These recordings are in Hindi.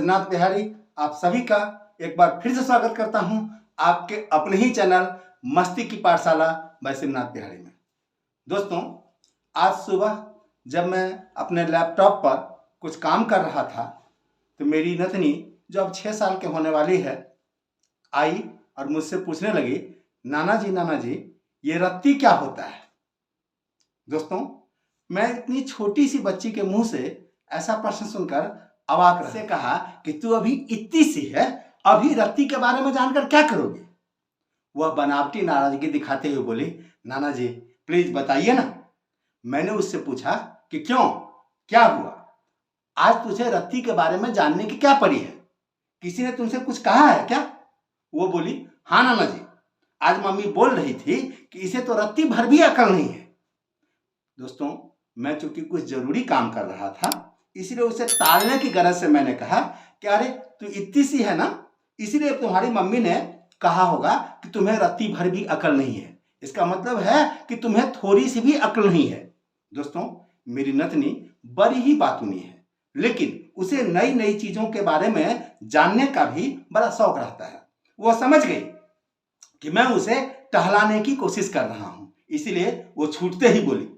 बैजनाथ बिहारी आप सभी का एक बार फिर से स्वागत करता हूं आपके अपने ही चैनल मस्ती की पाठशाला बैजनाथ बिहारी में। दोस्तों, आज सुबह जब मैं अपने लैपटॉप पर कुछ काम कर रहा था तो मेरी नतनी जो अब 6 साल के होने वाली है आई और मुझसे पूछने लगी, नाना जी ये रत्ती क्या होता है। दोस्तों, मैं इतनी छोटी सी बच्ची के मुंह से ऐसा प्रश्न सुनकर अवाक से कहा कि तू अभी इतनी सी है, अभी रत्ती के बारे में जानकर क्या करोगे। वह बनावटी नाराजगी दिखाते हुए बोली, नाना जी प्लीज बताइए ना। मैंने उससे पूछा कि क्यों, क्या हुआ, आज तुझे रत्ती के बारे में जानने की क्या पड़ी है, किसी ने तुमसे कुछ कहा है क्या। वो बोली, हाँ नाना जी, आज मम्मी बोल रही थी कि इसे तो रत्ती भर भी अकल नहीं है। दोस्तों, मैं चूंकि कुछ जरूरी काम कर रहा था इसलिए उसे टालने की गरज से मैंने कहा कि अरे तू इतनी सी है ना, इसीलिए तुम्हारी मम्मी ने कहा होगा कि तुम्हें रत्ती भर भी अकल नहीं है। इसका मतलब है कि तुम्हें थोड़ी सी भी अकल नहीं है। दोस्तों, मेरी नतनी बड़ी ही बातूनी है, लेकिन उसे नई नई चीजों के बारे में जानने का भी बड़ा शौक रहता है। वो समझ गई कि मैं उसे टहलाने की कोशिश कर रहा हूं, इसीलिए वो छूटते ही बोली,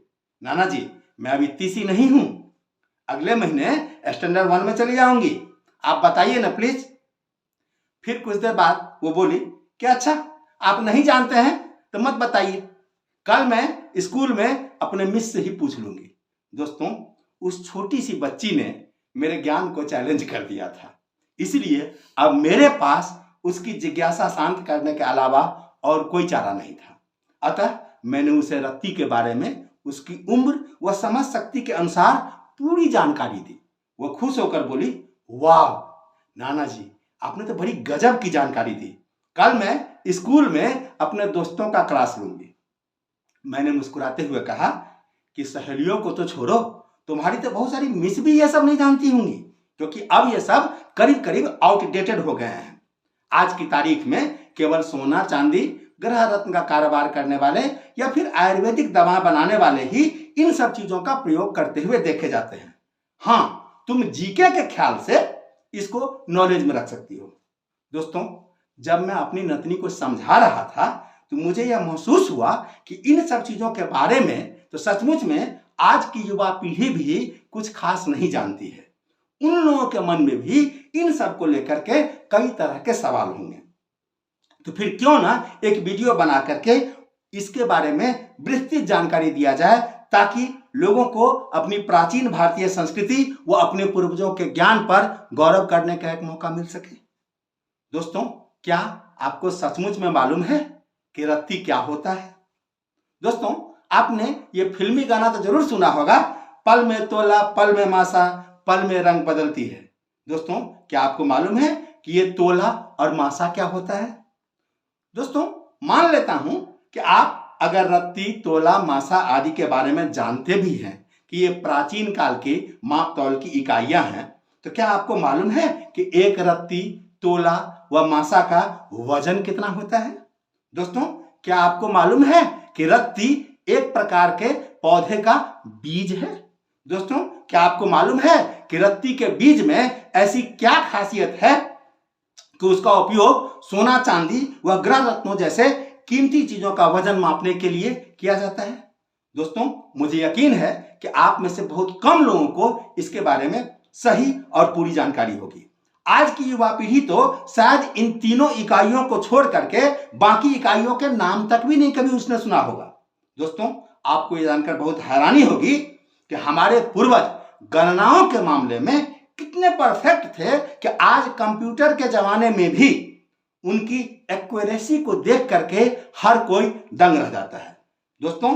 नाना जी मैं अभी इतनी सी नहीं हूं, अगले महीने स्टैंडर्ड 1 में चली जाऊंगी, आप बताइए ना प्लीज। फिर कुछ देर बाद वो बोली कि अच्छा आप नहीं जानते हैं तो मत बताइए, कल मैं स्कूल में अपने मिस से ही पूछ लूंगी। दोस्तों, उस छोटी सी बच्ची ने मेरे ज्ञान को चैलेंज कर दिया था, इसलिए अब मेरे पास उसकी जिज्ञासा शांत करने के अलावा और कोई चारा नहीं था। अतः मैंने उसे रत्ती के बारे में उसकी उम्र व समझ शक्ति के अनुसार पूरी जानकारी दी। वो खुश होकर बोली, वाह नाना जी आपने तो बड़ी गजब की जानकारी दी, कल मैं स्कूल में अपने दोस्तों का क्लास लूंगी। मैंने मुस्कुराते हुए कहा कि सहेलियों को तो छोड़ो, तुम्हारी तो बहुत सारी मिस भी ये सब नहीं जानती होंगी, क्योंकि अब ये सब करीब करीब आउटडेटेड हो गए हैं। आज की तारीख में केवल सोना चांदी ग्रह रत्न का कारोबार करने वाले या फिर आयुर्वेदिक दवा बनाने वाले ही इन सब चीजों का प्रयोग करते हुए देखे जाते हैं। हाँ, तुम जीके के ख्याल से इसको नॉलेज में रख सकती हो। दोस्तों, जब मैं अपनी नतनी को समझा रहा था तो मुझे यह महसूस हुआ कि इन सब चीजों के बारे में तो सचमुच में आज की युवा पीढ़ी भी कुछ खास नहीं जानती है। उन लोगों के मन में भी इन सब को लेकर के कई तरह के सवाल होंगे, तो फिर क्यों ना एक वीडियो बना करके इसके बारे में विस्तृत जानकारी दिया जाए, ताकि लोगों को अपनी प्राचीन भारतीय संस्कृति व अपने पूर्वजों के ज्ञान पर गौरव करने का एक मौका मिल सके। दोस्तों, क्या आपको सचमुच में मालूम है कि रत्ती क्या होता है। दोस्तों, आपने ये फिल्मी गाना तो जरूर सुना होगा, पल में तोला पल में मासा पल में रंग बदलती है। दोस्तों, क्या आपको मालूम है कि ये तोला और मासा क्या होता है। दोस्तों, मान लेता हूं कि आप अगर रत्ती तोला मासा आदि के बारे में जानते भी हैं कि ये प्राचीन काल के माप तौल की इकाइयां हैं, तो क्या आपको मालूम है कि एक रत्ती तोला व मासा का वजन कितना होता है। दोस्तों, क्या आपको मालूम है कि रत्ती एक प्रकार के पौधे का बीज है। दोस्तों, क्या आपको मालूम है कि रत्ती के बीज में ऐसी क्या खासियत है कि उसका उपयोग सोना चांदी व ग्रह रत्नों जैसे कीमती चीजों का वजन मापने के लिए किया जाता है। दोस्तों, मुझे यकीन है कि आप में से बहुत कम लोगों को इसके बारे में सही और पूरी जानकारी होगी। आज की युवा पीढ़ी तो शायद इन तीनों इकाइयों को छोड़ करके बाकी इकाइयों के नाम तक भी नहीं कभी उसने सुना होगा। दोस्तों, आपको यह जानकर बहुत हैरानी होगी कि हमारे पूर्वज गणनाओं के मामले में कितने परफेक्ट थे कि आज कंप्यूटर के जमाने में भी उनकी एक्यूरेसी को देख करके हर कोई दंग रह जाता है। दोस्तों,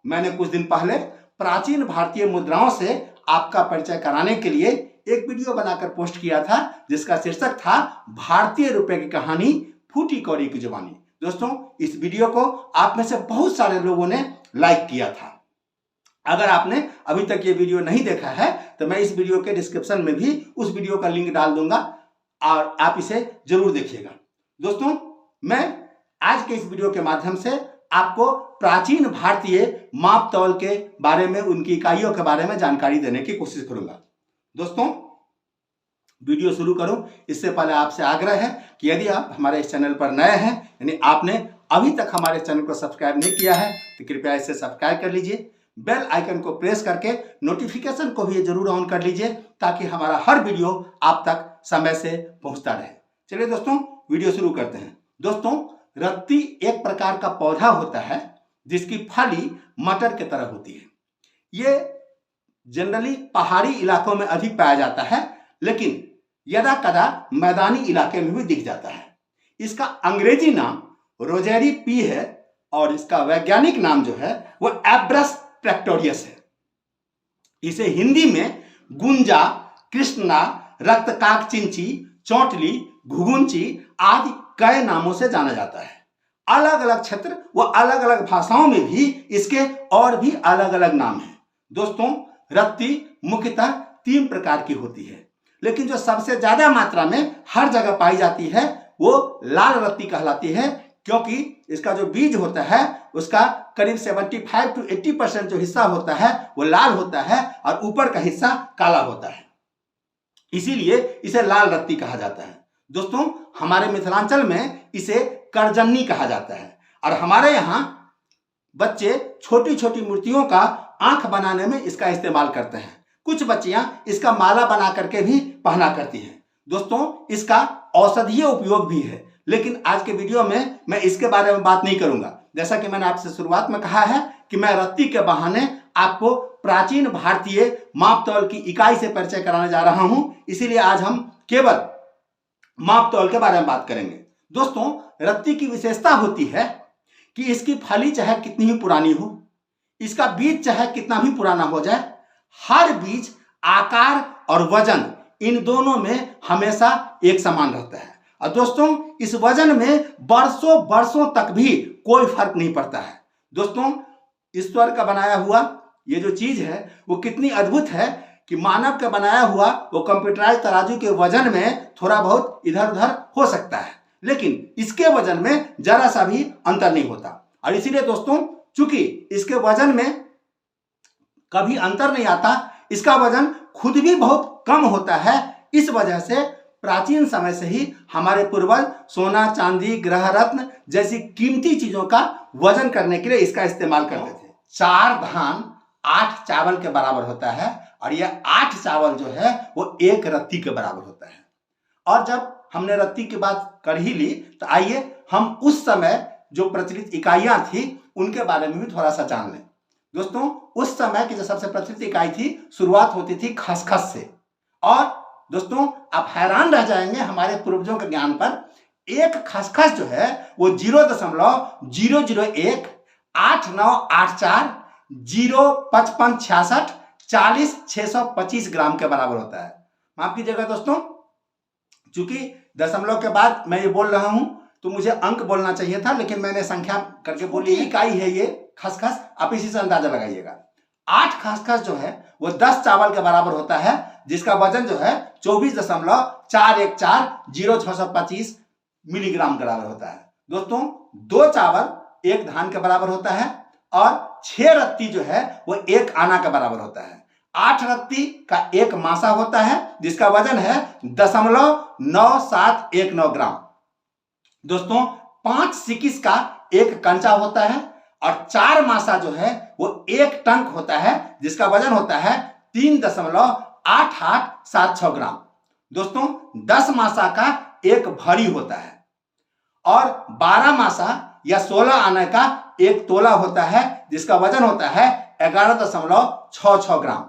मैंने कुछ दिन पहले प्राचीन भारतीय मुद्राओं से आपका परिचय कराने के लिए एक वीडियो बनाकर पोस्ट किया था, जिसका शीर्षक था भारतीय रुपए की कहानी फूटी कौड़ी की जुबानी। दोस्तों, इस वीडियो को आप में से बहुत सारे लोगों ने लाइक किया था। अगर आपने अभी तक ये वीडियो नहीं देखा है तो मैं इस वीडियो के डिस्क्रिप्शन में भी उस वीडियो का लिंक डाल दूंगा और आप इसे जरूर देखिएगा। दोस्तों, मैं आज के इस वीडियो के माध्यम से आपको प्राचीन भारतीय माप तौल के बारे में, उनकी इकाइयों के बारे में जानकारी देने की कोशिश करूंगा। दोस्तों, वीडियो शुरू करूं इससे पहले आपसे आग्रह है कि यदि आप हमारे इस चैनल पर नए हैं, यानी आपने अभी तक हमारे चैनल को सब्सक्राइब नहीं किया है, तो कृपया इसे सब्सक्राइब कर लीजिए। बेल आइकन को प्रेस करके नोटिफिकेशन को भी जरूर ऑन कर लीजिए ताकि हमारा हर वीडियो आप तक समय से पहुंचता रहे। चलिए दोस्तों, वीडियो शुरू करते हैं। दोस्तों, रत्ती एक प्रकार का पौधा होता है जिसकी फली मटर की तरह होती है। ये जनरली पहाड़ी इलाकों में अधिक पाया जाता है, लेकिन यदा कदा मैदानी इलाके में भी दिख जाता है। इसका अंग्रेजी नाम रोजेरी पी है और इसका वैज्ञानिक नाम जो है वो एब्रस ट्रैक्टोरियस है। इसे हिंदी में गुंजा, कृष्णा, रक्तकाक चिंची, चौटली, घुगुंची आदि कई नामों से जाना जाता है। अलग अलग क्षेत्र व अलग अलग भाषाओं में भी इसके और भी अलग अलग नाम हैं। दोस्तों, रत्ती मुख्यतः 3 प्रकार की होती है, लेकिन जो सबसे ज्यादा मात्रा में हर जगह पाई जाती है वो लाल रत्ती कहलाती है, क्योंकि इसका जो बीज होता है उसका करीब 75 to 80% जो हिस्सा होता है वो लाल होता है और ऊपर का हिस्सा काला होता है, इसीलिए इसे लाल रत्ती कहा जाता है। दोस्तों, हमारे मिथिलांचल में इसे करजन्नी कहा जाता है और हमारे यहाँ बच्चे छोटी छोटी मूर्तियों का आंख बनाने में इसका इस्तेमाल करते हैं। कुछ बच्चियां इसका माला बना करके भी पहना करती हैं। दोस्तों, इसका औषधीय उपयोग भी है, लेकिन आज के वीडियो में मैं इसके बारे में बात नहीं करूंगा। जैसा कि मैंने आपसे शुरुआत में कहा है कि मैं रत्ती के बहाने आपको प्राचीन भारतीय मापतौल की इकाई से परिचय कराने जा रहा हूं, इसीलिए आज हम केवल मापतौल के बारे में बात करेंगे। दोस्तों, रत्ती की विशेषता होती है कि इसकी फली चाहे कितनी ही पुरानी हो, इसका बीज चाहे कितना भी पुराना हो जाए, हर बीज आकार और वजन इन दोनों में हमेशा एक समान रहता है। और दोस्तों, इस वजन में बरसों बरसों तक भी कोई फर्क नहीं पड़ता है। दोस्तों, ईश्वर का बनाया हुआ ये जो चीज है वो कितनी अद्भुत है कि मानव का बनाया हुआ वो कंप्यूटराइज तराजू के वजन में थोड़ा बहुत इधर उधर हो सकता है, लेकिन इसके वजन में जरा सा भी अंतर नहीं होता। और इसीलिए दोस्तों, चूंकि इसके वजन में कभी अंतर नहीं आता, इसका वजन खुद भी बहुत कम होता है, इस वजह से प्राचीन समय से ही हमारे पूर्वज सोना, चांदी, ग्रह रत्न जैसी कीमती चीजों का वजन करने के लिए इसका इस्तेमाल करते थे। 4 धान 8 चावल के बराबर होता है और यह 8 चावल जो है वो 1 रत्ती के बराबर होता है। और जब हमने रत्ती की बात कर ही ली, तो आइए हम उस समय जो प्रचलित इकाइयां थी उनके बारे में भी थोड़ा सा जान लें। दोस्तों, उस समय की जो सबसे प्रचलित इकाई थी, शुरुआत होती थी खसखस से। और दोस्तों, आप हैरान रह जाएंगे हमारे पूर्वजों के ज्ञान पर। एक खसखस जो है वो 0.001 8984 05566 40 625 ग्राम के बराबर होता है। माफ कीजिएगा दोस्तों, चूंकि दशमलव के बाद मैं ये बोल रहा हूं तो मुझे अंक बोलना चाहिए था, लेकिन मैंने संख्या करके बोली। इकाई है ये खसखस, आप इसी से अंदाजा लगाइएगा। 8 खसखस जो है वो 10 चावल के बराबर होता है, जिसका वजन जो है 24.414 मिलीग्राम के बराबर होता है। दोस्तों, 2 चावल 1 धान के बराबर होता है और 6 रत्ती जो है वो 1 आना के बराबर होता है। 8 रत्ती का 1 मासा होता है, जिसका वजन है 0.9719 ग्राम। दोस्तों, 5 सिकिस का 1 कंचा होता है और 4 मासा जो है वो 1 टंक होता है, जिसका वजन होता है 3.8876 ग्राम। दोस्तों, 10 मासा का 1 भरी होता है और 12 मासा या 16 आने का 1 तोला होता है, जिसका वजन होता है 11.66 ग्राम।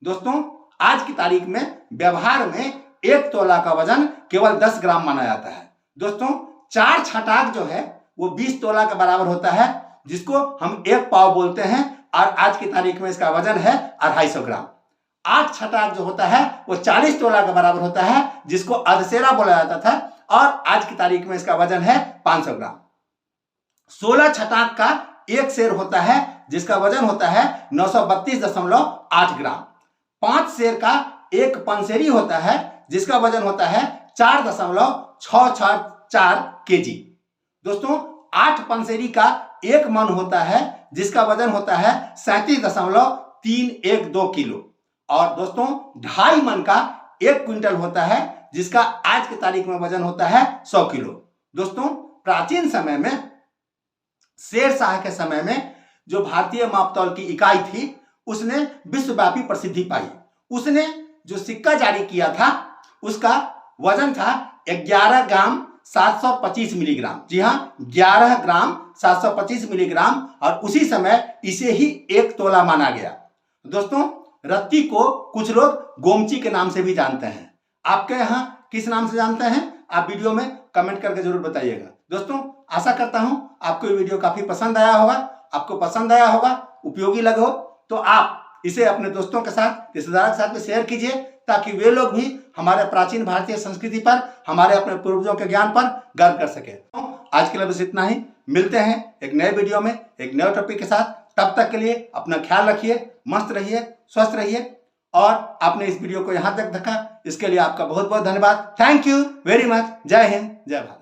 दोस्तों, आज की तारीख में व्यवहार में 1 तोला का वजन केवल 10 ग्राम माना जाता है। दोस्तों, 4 छटाक जो है वो 20 तोला के बराबर होता है, जिसको हम 1 पाव बोलते हैं और आज की तारीख में इसका वजन है 250 ग्राम। 8 छटाक जो होता है वो 40 तोला के बराबर होता है, जिसको अधसेरा बोला जाता था और आज की तारीख में इसका वजन है 500 ग्राम। 16 छटाक का 1 सेर होता है, जिसका वजन होता है 932.8 ग्राम। 5 सेर का 1 पंसेरी होता है, जिसका वजन होता है 4.664 केजी। दोस्तों, 8 पंसेरी का 1 मन होता है, जिसका वजन होता है 37.312 किलो। और दोस्तों, 2.5 मन का 1 क्विंटल होता है, जिसका आज की तारीख में वजन होता है 100 किलो। दोस्तों, प्राचीन समय में शेरशाह के समय में जो भारतीय मापतौल की इकाई थी उसने विश्वव्यापी प्रसिद्धि पाई। उसने जो सिक्का जारी किया था उसका वजन था 11 ग्राम 725 मिलीग्राम। जी हाँ, 11 ग्राम 725 मिलीग्राम, और उसी समय इसे ही 1 तोला माना गया। दोस्तों, रत्ती को कुछ लोग गोमची के नाम से भी जानते हैं। आपके यहाँ किस नाम से जानते हैं? आप वीडियो में कमेंट करके जरूर बताइएगा। दोस्तों, आशा करता हूं आपको ये वीडियो काफी पसंद आया होगा। आपको पसंद आया होगा, उपयोगी लगा हो तो आप इसे अपने दोस्तों के साथ, रिश्तेदारों के साथ में शेयर कीजिए, ताकि वे लोग भी हमारे प्राचीन भारतीय संस्कृति पर, हमारे अपने पूर्वजों के ज्ञान पर गर्व कर सके। आज के लिए बस इतना ही। मिलते हैं एक नए वीडियो में एक नए टॉपिक के साथ। तब तक के लिए अपना ख्याल रखिए, मस्त रहिए, स्वस्थ रहिए। और आपने इस वीडियो को यहाँ तक देखा, इसके लिए आपका बहुत बहुत धन्यवाद। Thank you very much. जय हिंद, जय भारत।